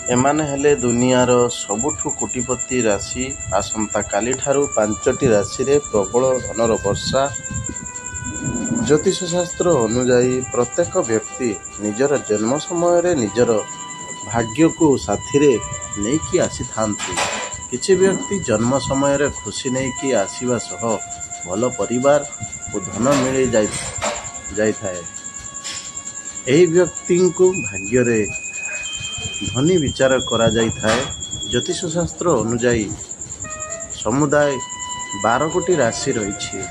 एमाने हेले दुनियार सबुठु कोटिपति राशि। आसंता काली ठारू 5टी राशि रे प्रबल धनर वर्षा। ज्योतिष शास्त्र अनुजाई प्रत्येक व्यक्ति निजर जन्म समय रे निजर भाग्य को साथी रे नेकी आसी थांती। किछि व्यक्ति जन्म समय रे खुशी नेकी आसीबा सह भल परिवार और धन मिल जाय थाए। एही व्यक्ति को भाग्य रे धनी विचार करा जाय थाए। ज्योतिष शास्त्र अनुजाई समुदाय 12 कोटी राशि रही।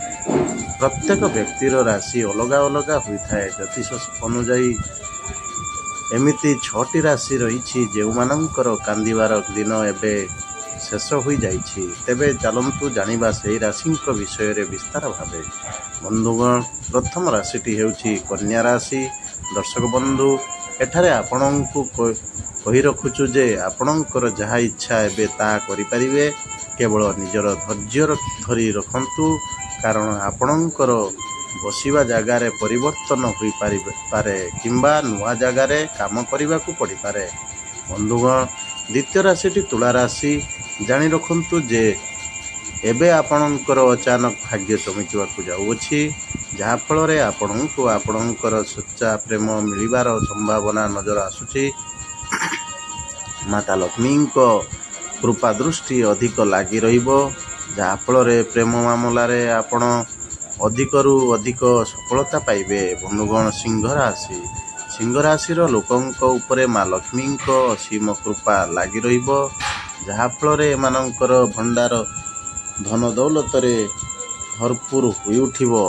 प्रत्येक व्यक्तिर राशि अलग अलग होता है। ज्योतिष अनुजाई एमिति 6टी राशि रही जो मानकर कांदिबार दिन एबे शेष हो जाइछि। तेबे चलंतु जानिबा सेही राशि विषय रे विस्तार भावे। बंधुगण, प्रथम राशिटी हेउछि कन्या राशि। दर्शक बंधु, एठारे आपणंकु कही रखुछु जे आपणंकर जहा इच्छा एबे ता करि परिबे। केवल निजर धैर्य धरी रखंतु, कारण आपणंकर बसिबा जगार परिवर्तन होई पारे किंबा नुआ जगार काम करने को पड़ी पारे। बंधुगण, द्वितीय राशिटी तुला राशि। जानी रखंतु जे एबे आपणंकर अचानक भाग्य चमकिबा को जाउछि, जहा फल रे आपणंकु आपणंकर सच्चा प्रेम मिलिबार संभावना नजर आसुछि। माता लक्ष्मी को कृपा दृष्टि अधिक लगी रहिबो, जहा फल रे प्रेम मामला रे आपण अधिकरु अधिक सफलता पाइबे। बंधुगण, सिंह राशि। सिंह राशि लोकंक उपरे माँ लक्ष्मी को असीम कृपा लगी रहिबो, जहा फल रे एमानंकर भंडार धन दौलत रे भरपूर होई उठिबो।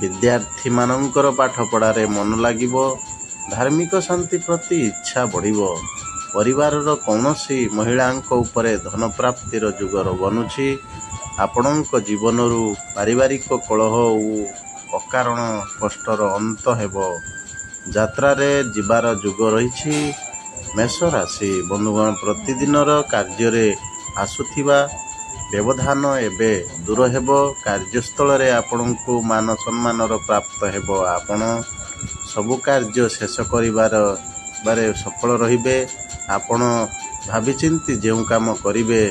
विद्यार्थी मानंकर पाठ पढ़ारे मन लागिबो। धार्मिक शांति प्रति इच्छा बढ़िबो। परिवार कौनसी महिलांक उपरे धन प्राप्तिर जुगर बनुछि। आपणंक जीवनरु पारिवारिक कलह और अकारण कष्टर अंत हेबो। यात्रा रे जिबार जुग रहिछि। मेष राशि। बंधुगण, प्रतिदिनर कार्य रे आसुथिबा व्यवधान एबे दूर हेबो। कार्यस्थल रे आपणंकु मान सम्मानर प्राप्त हेबो। आपण सबु कार्य शेष करिबार बारे सफल रहिबे। आपण भाविचिंती जेउ काम करिबे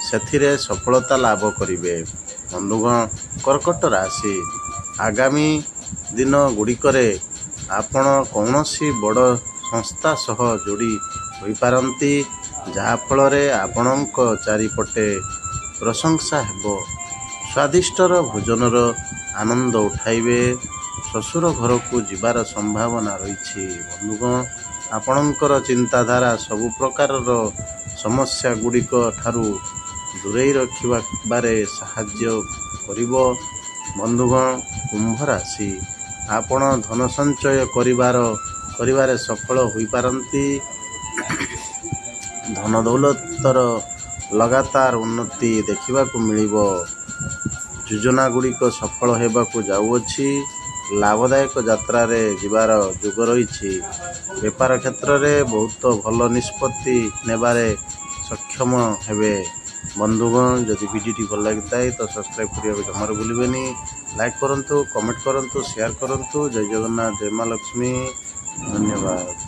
सेथिरे सफलता लाभ करिबे। बंधुगण, कर्कट राशि। आगामी दिन गुड़िकरे आपण कौनसी बड़ संस्था सह जोड़ी होई पारंती, जहा फल रे आपणंक चारिपटे प्रशंसा हेबो। स्वादिष्टर भोजनर आनंद उठाइबे। ससुर घर को जिबार संभावना रही। बंधुगण, आपणंकर चिंताधारा सबु प्रकारर समस्या गुड़िक ठारू दूरेई रखिबा बारे साहाय्य करिबो। बंधुगण, कुंभ राशि। आपण धन संचय करिबारे सफल होई पारंती। धन दौलतर लगातार उन्नति देखा मिलिबो। योजना गुड़िक सफल हेबाकु जाउछि। लाभदायक यात्रा रे जिबार जुग रही। व्यापार क्षेत्र रे बहुत भल निष्पत्ति नेबारे सक्षम हेबे। बंधुगण, जदि वीडियोटी भल लगिता है तो सब्सक्राइब करिया जमार भूलिबेनी। लाइक करंतु, कमेंट करंतु, शेयर करंतु। जय जगन्नाथ, जय माँ लक्ष्मी। धन्यवाद।